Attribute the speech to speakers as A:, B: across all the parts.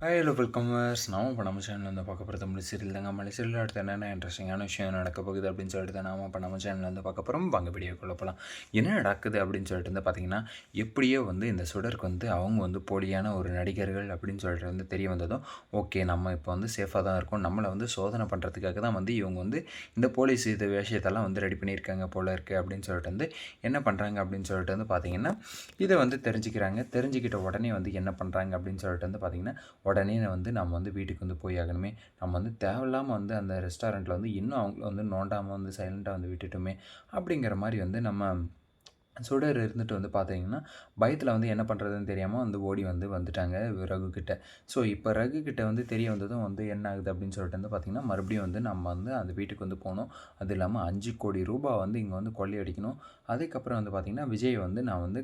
A: Hello வெல்கமர்ஸ் நாம இப்போ நம்ம சேனல் வந்து பார்க்க போகிற தமிழ் சீரியல் தாங்க. மலை சீரியல் அடுத்து என்னென்ன இன்ட்ரெஸ்டிங்கான விஷயம் நடக்க போகுது அப்படின்னு சொல்லிட்டு தான் நாம இப்போ நம்ம சேனல் வந்து பார்க்க போகிறோம். வாங்க வீடியோக்குள்ள போகலாம். என்ன நடக்குது அப்படின்னு சொல்லிட்டு வந்து பார்த்தீங்கன்னா, எப்படியோ வந்து இந்த சுடருக்கு வந்து அவங்க வந்து போலியான ஒரு நடிகர்கள் அப்படின்னு சொல்லிட்டு வந்து தெரிய வந்ததும், ஓகே நம்ம இப்போ வந்து சேஃபாக தான் இருக்கோம், நம்மளை வந்து சோதனை பண்ணுறதுக்காக தான் வந்து இவங்க வந்து இந்த போலீஸ் இது விஷயத்தெல்லாம் வந்து ரெடி பண்ணியிருக்காங்க போல இருக்குது அப்படின்னு சொல்லிட்டு வந்து என்ன பண்ணுறாங்க அப்படின்னு சொல்லிட்டு வந்து பார்த்தீங்கன்னா, இதை வந்து தெரிஞ்சுக்கிறாங்க. தெரிஞ்சுக்கிட்ட உடனே வந்து என்ன பண்ணுறாங்க அப்படின்னு சொல்லிட்டு வந்து பார்த்தீங்கன்னா, உடனே வந்து நம்ம வந்து வீட்டுக்கு வந்து போய் ஆகணுமே, நம்ம வந்து தேவையில்லாமல் வந்து அந்த ரெஸ்டாரண்ட்டில் வந்து இன்னும் அவங்கள வந்து நோண்டாமல் வந்து சைலண்ட்டாக வந்து விட்டுட்டோமே அப்படிங்கிற மாதிரி வந்து நம்ம சுடர் இருந்துட்டு வந்து பார்த்தீங்கன்னா, பயத்தில் வந்து என்ன பண்ணுறதுன்னு தெரியாமல் வந்து ஓடி வந்துட்டாங்க ரகு கிட்ட. ஸோ இப்போ ரகு கிட்ட வந்து தெரிய வந்ததும் வந்து என்ன ஆகுது அப்படின்னு சொல்லிட்டு வந்து பார்த்திங்கன்னா, மறுபடியும் வந்து நம்ம வந்து அந்த வீட்டுக்கு வந்து போகணும். அது இல்லாமல் 5 கோடி ரூபாய் வந்து இங்கே வந்து கொள்ளையடிக்கணும். அதுக்கப்புறம் வந்து பார்த்திங்கன்னா, விஜய் வந்து நான் வந்து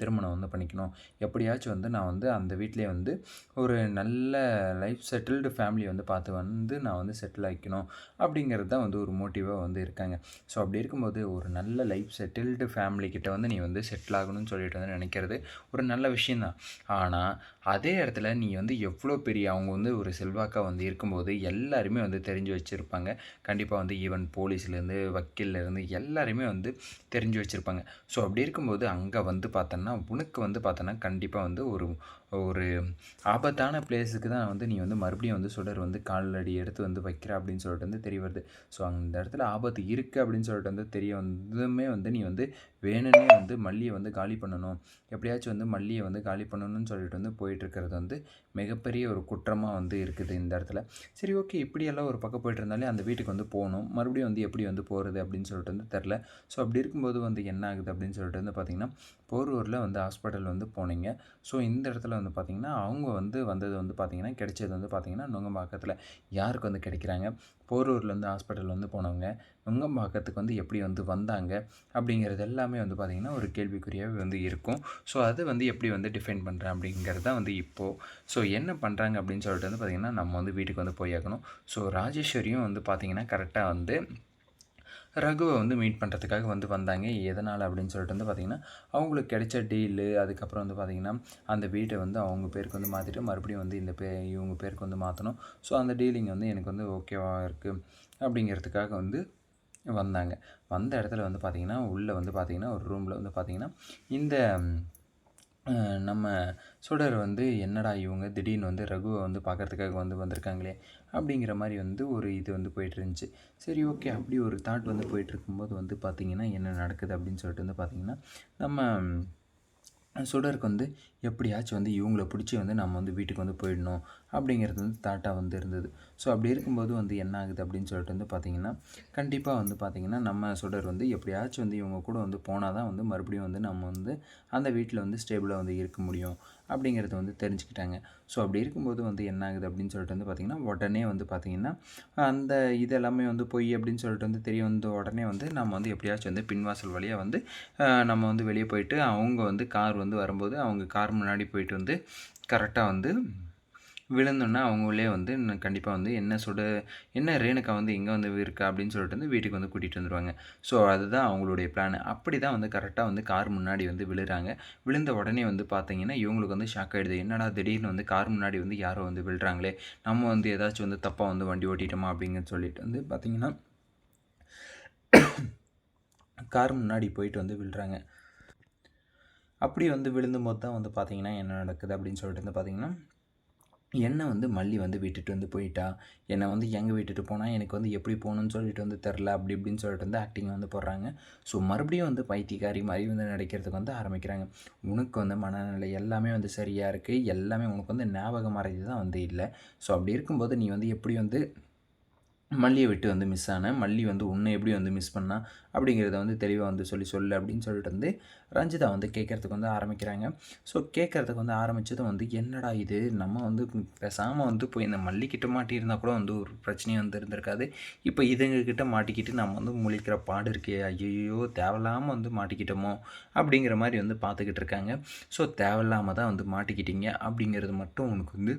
A: திருமணம் வந்து பண்ணிக்கணும். எப்படியாச்சும் வந்து நான் வந்து அந்த வீட்டிலே வந்து ஒரு நல்ல லைஃப் செட்டில்டு ஃபேமிலி வந்து பார்த்து வந்து நான் வந்து செட்டில் ஆகிக்கணும் அப்படிங்கிறது தான் வந்து ஒரு மோட்டிவாக வந்து இருக்காங்க. ஸோ அப்படி இருக்கும்போது ஒரு நல்ல லைஃப் செட்டில்டு ஃபேமிலி கிட்ட வந்து நீ வந்து செட்டில் ஆகணும்னு சொல்லிட்டு வந்து நினைக்கிறது ஒரு நல்ல விஷயந்தான். ஆனால் அதே இடத்துல நீ வந்து எவ்வளோ பெரிய அவங்க வந்து ஒரு செல்வாக்காக வந்து இருக்கும்போது எல்லாருமே வந்து தெரிஞ்சு வச்சுருப்பாங்க. கண்டிப்பாக வந்து ஈவன் போலீஸ்லேருந்து வக்கீல்லேருந்து எல்லாருமே வந்து தெரிஞ்சு வச்சுருப்பாங்க. ஸோ அப்படி இருக்கும்போது அங்கே வந்து பார்த்தோன்னா உனக்கு வந்து பார்த்தோன்னா கண்டிப்பாக வந்து ஒரு ஒரு ஆபத்தான பிளேஸுக்கு தான் வந்து நீ வந்து மறுபடியும் வந்து சுடர் வந்து காலடி எடுத்து வந்து வைக்கிற அப்படின்னு சொல்லிட்டு வந்து தெரிய வருது. ஸோ அந்த இடத்துல ஆபத்து இருக்குது அப்படின்னு சொல்லிட்டு வந்து தெரிய வந்ததுமே வந்து நீ வந்து வேணும்னே வந்து மல்லியை வந்து காலி பண்ணணும், எப்படியாச்சும் வந்து மல்லியை வந்து காலி பண்ணணும்னு சொல்லிட்டு வந்து போயிட்டுருக்கிறது வந்து மிகப்பெரிய ஒரு குற்றமாக வந்து இருக்குது இந்த இடத்துல. சரி ஓகே, இப்படியெல்லாம் ஒரு பக்கம் போயிட்டு இருந்தாலே அந்த வீட்டுக்கு வந்து போகணும், மறுபடியும் வந்து எப்படி வந்து போகிறது அப்படின்னு சொல்லிட்டு வந்து தெரில. ஸோ அப்படி இருக்கும்போது வந்து என்ன ஆகுது அப்படின்னு சொல்லிட்டு வந்து பார்த்திங்கன்னா, போரூரில் வந்து ஹாஸ்பிட்டல் வந்து போனீங்க. ஸோ இந்த இடத்துல வந்து பார்த்திங்கன்னா அவங்க வந்து வந்தது வந்து பார்த்திங்கன்னா கிடைச்சது வந்து பார்த்திங்கன்னா நுங்கம்பாக்கத்தில். யாருக்கு வந்து கிடைக்கிறாங்க, போரூர்லேருந்து ஹாஸ்பிட்டல் வந்து போனவங்க நுங்கம்பாக்கத்துக்கு வந்து எப்படி வந்து வந்தாங்க அப்படிங்கிறது எல்லாமே வந்து பார்த்திங்கன்னா ஒரு கேள்விக்குறியாகவே வந்து இருக்கும். ஸோ அது வந்து எப்படி வந்து டிஃபைன் பண்ணுறேன் அப்படிங்கிறது தான் வந்து இப்போது. ஸோ என்ன பண்ணுறாங்க அப்படின்னு சொல்லிட்டு வந்து பார்த்திங்கன்னா, நம்ம வந்து வீட்டுக்கு வந்து போயாகணும். ஸோ ராஜேஸ்வரியும் வந்து பார்த்திங்கன்னா கரெக்டாக வந்து ரகுவை வந்து மீட் பண்ணுறதுக்காக வந்து வந்தாங்க. எதனால் அப்படின்னு சொல்லிட்டு வந்து பார்த்திங்கன்னா, அவங்களுக்கு கிடைச்ச டீலு, அதுக்கப்புறம் வந்து பார்த்திங்கன்னா அந்த வீட்டை வந்து அவங்க பேருக்கு வந்து மாற்றிட்டு மறுபடியும் வந்து இந்த இவங்க பேருக்கு வந்து மாற்றணும். ஸோ அந்த டீலிங் வந்து எனக்கு வந்து ஓகேவாக இருக்குது அப்படிங்கிறதுக்காக வந்து வந்தாங்க. வந்த இடத்துல வந்து பார்த்திங்கன்னா, உள்ளே வந்து பார்த்திங்கன்னா ஒரு ரூமில் வந்து பார்த்திங்கன்னா இந்த நம்ம சுடர் வந்து என்னடா இவங்க திடீர்னு வந்து ரகுவை வந்து பார்க்குறதுக்காக வந்து வந்திருக்காங்களே அப்படிங்கிற மாதிரி வந்து ஒரு இது வந்து போயிட்டுருந்துச்சு. சரி ஓகே, அப்படி ஒரு தாட் வந்து போயிட்டுருக்கும்போது வந்து பார்த்திங்கன்னா என்ன நடக்குது அப்படின்னு சொல்லிட்டு வந்து பார்த்திங்கன்னா, நம்ம சுடருக்கு வந்து எப்படியாச்சும் வந்து இவங்கள பிடிச்சி வந்து நம்ம வந்து வீட்டுக்கு வந்து போயிடணும் அப்படிங்கிறது வந்து தாட்டாக வந்து இருந்தது. ஸோ அப்படி இருக்கும்போது வந்து என்ன ஆகுது அப்படின்னு சொல்லிட்டு வந்து பார்த்திங்கன்னா, கண்டிப்பாக வந்து பார்த்திங்கன்னா நம்ம சுடர் வந்து எப்படியாச்சும் வந்து இவங்க கூட வந்து போனால் தான் வந்து மறுபடியும் வந்து நம்ம வந்து அந்த வீட்டில் வந்து ஸ்டேபிளாக வந்து இருக்க முடியும் அப்படிங்கிறத வந்து தெரிஞ்சுக்கிட்டாங்க. ஸோ அப்படி இருக்கும்போது வந்து என்ன ஆகுது அப்படின்னு சொல்லிட்டு வந்து பார்த்திங்கன்னா, உடனே வந்து பார்த்திங்கன்னா அந்த இது எல்லாமே வந்து பொய் அப்படின்னு சொல்லிட்டு வந்து தெரிய வந்த உடனே வந்து நம்ம வந்து எப்படியாச்சும் வந்து பின்வாசல் வழியாக வந்து நம்ம வந்து வெளியே போயிட்டு அவங்க வந்து கார் வந்து வரும்போது அவங்க கார் முன்னாடி போயிட்டு வந்து கரெக்டாக வந்து விழுந்தோன்னா அவங்களே வந்து கண்டிப்பாக வந்து என்ன ரேணுகா வந்து எங்கே வந்து இருக்கா அப்படின்னு சொல்லிட்டு வந்து வீட்டுக்கு வந்து கூட்டிகிட்டு வந்துடுவாங்க. ஸோ அதுதான் அவங்களுடைய பிளான். அப்படி தான் வந்து கரெக்டாக வந்து கார் முன்னாடி வந்து விழுறாங்க. விழுந்த உடனே வந்து பார்த்தீங்கன்னா இவங்களுக்கு வந்து ஷாக் ஆகிடுது. என்னடா திடீர்னு வந்து கார் முன்னாடி வந்து யாரோ வந்து விழுறாங்களே, நம்ம வந்து ஏதாச்சும் வந்து தப்பாக வந்து வண்டி ஓட்டிட்டோமா அப்படிங்கன்னு சொல்லிட்டு வந்து பார்த்திங்கன்னா கார் முன்னாடி போயிட்டு வந்து விழுறாங்க. அப்படி வந்து விழுந்தும்போது தான் வந்து பார்த்திங்கன்னா என்ன நடக்குது அப்படின்னு சொல்லிட்டு வந்து பார்த்திங்கன்னா, என்னை வந்து மல்லி வந்து விட்டுட்டு வந்து போயிட்டா, என்னை வந்து எங்கே விட்டுட்டு போனால் எனக்கு வந்து எப்படி போகணுன்னு சொல்லிட்டு வந்து தெரில அப்படி இப்படின்னு சொல்லிட்டு வந்து ஆக்டிங் வந்து போடுறாங்க. ஸோ மறுபடியும் வந்து பைத்தியக்காரி மாதிரி வந்து நடிக்கிறதுக்கு வந்து ஆரம்பிக்கிறாங்க. உனக்கு வந்து மனநிலை எல்லாமே வந்து சரியாக இருக்குது, எல்லாமே உனக்கு வந்து ஞாபகம் மறைஞ்சு தான் வந்து இல்லை. ஸோ அப்படி இருக்கும்போது நீ வந்து எப்படி வந்து மல்லியை விட்டு வந்து மிஸ் ஆனேன், மல்லி வந்து உன்னை எப்படி வந்து மிஸ் பண்ணா அப்படிங்கிறத வந்து தெளிவாக வந்து சொல்லு அப்படின்னு சொல்லிட்டு வந்து ரஞ்சிதா வந்து கேட்குறதுக்கு வந்து ஆரம்பிக்கிறாங்க. ஸோ கேட்குறதுக்கு வந்து ஆரம்பித்ததும் வந்து என்னடா இது, நம்ம வந்து பேசாமல் வந்து போய் இந்த மல்லிக்கிட்ட மாட்டியிருந்தால் கூட வந்து ஒரு பிரச்சனையும் வந்து இருந்திருக்காது. இப்போ இதுங்கக்கிட்ட மாட்டிக்கிட்டு நம்ம வந்து முழிக்கிற பாடு இருக்கே, ஐயோ தேவையில்லாமல் வந்து மாட்டிக்கிட்டோமோ அப்படிங்கிற மாதிரி வந்து பார்த்துக்கிட்டு இருக்காங்க. ஸோ தேவையில்லாமல் தான் வந்து மாட்டிக்கிட்டீங்க அப்படிங்கிறது மட்டும் உனக்கு வந்து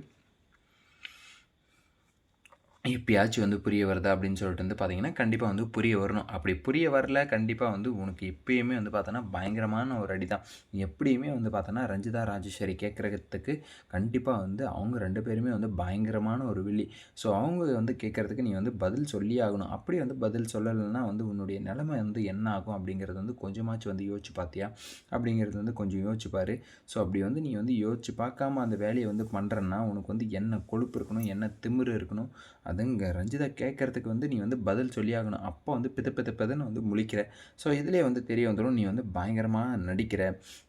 A: எப்பயாச்சும் வந்து புரிய வருதா அப்படின்னு சொல்லிட்டு வந்து பார்த்தீங்கன்னா, கண்டிப்பா வந்து புரிய வரணும். அப்படி புரிய வரல கண்டிப்பா வந்து உனக்கு எப்பயுமே வந்து பார்த்தோன்னா, பயங்கரமான ஒரு அடி தான். எப்படியுமே வந்து பார்த்தோன்னா, ரஞ்சிதா, ராஜேஸ்வரி கேட்கறதுக்கு கண்டிப்பா வந்து அவங்க 2 பேருமே வந்து பயங்கரமான ஒரு வில்லி. ஸோ அவங்க வந்து கேட்கறதுக்கு நீ வந்து பதில் சொல்லியே ஆகணும். அப்படி வந்து பதில் சொல்லலைன்னா வந்து உன்னுடைய நிலைமை வந்து என்ன ஆகும் அப்படிங்கிறது வந்து கொஞ்சமாச்சும் வந்து யோசிச்சு பார்த்தியா? அப்படிங்கிறது வந்து கொஞ்சம் யோசிச்சு பாரு. ஸோ அப்படி வந்து நீ வந்து யோசிச்சு பார்க்காம அந்த வேலைய வந்து பண்றன்னா, உனக்கு வந்து என்ன கொழுப்பு இருக்கணும், என்ன திமிரு இருக்கணும், அதுங்க ரஞ்சிதா கேட்கறதுக்கு வந்து நீ வந்து பதில் சொல்லியாகணும். அப்போ வந்து பித பித பிதன்னு வந்து முழிக்கிற. ஸோ இதிலேயே வந்து தெரிய வந்துரும் நீ வந்து பயங்கரமா நடிக்கிற.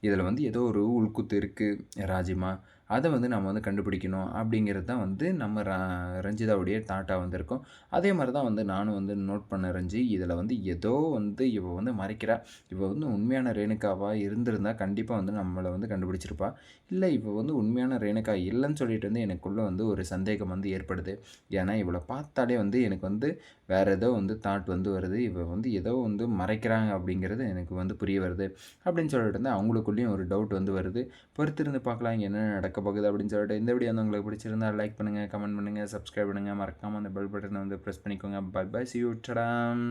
A: இதில வந்து ஏதோ ஒரு உள்குத்து இருக்கு ராஜிமா. அத வந்து நம்ம வந்து கண்டுபிடிக்கணும் அப்படிங்கிறது தான் வந்து நம்ம ரஞ்சிதாவுடைய தாட்டா வந்து இருக்கும். அதே மாரி தான் வந்து நானும் வந்து நோட் பண்ணேன் ரஞ்சி. இதில வந்து ஏதோ வந்து இவ வந்து மறைக்கிறா. இவ வந்து உண்மையான ரேணுகாவா இருந்திருந்தா கண்டிப்பா வந்து நம்மள வந்து கண்டுபிடிச்சிருப்பா. இல்ல இவ வந்து உண்மையான ரேணுகா இல்லன்னு சொல்லிட்டு வந்து எனக்குள்ள வந்து ஒரு சந்தேகம் வந்து ஏற்படுது. ஏன்னா, இவள பார்த்தாலே வந்து எனக்கு வந்து வேற ஏதோ வந்து தாட் வந்து வருது. இவ வந்து ஏதோ வந்து மறைக்கிறாங்க அப்படிங்கிறது எனக்கு வந்து புரிய வருது. அப்படின்னு சொல்லிட்டு வந்து அவங்களுக்குள்ளேயும் ஒரு டவுட் வந்து வருது. பொறுத்திருந்து பார்க்கலாம் இங்க என்ன நடக்க போகுது அப்படின்னு சொல்லிட்டு இந்த வீடியோ வந்து உங்களுக்கு பிடிச்சிருந்தா லைக் பண்ணுங்க, கமெண்ட் பண்ணுங்க, சப்ஸ்கிரைப் பண்ணுங்க. மறக்காம அந்த பெல் பட்டன வந்து பிரஸ் பண்ணிக்கோங்க. Bye bye. See you. டடாம்.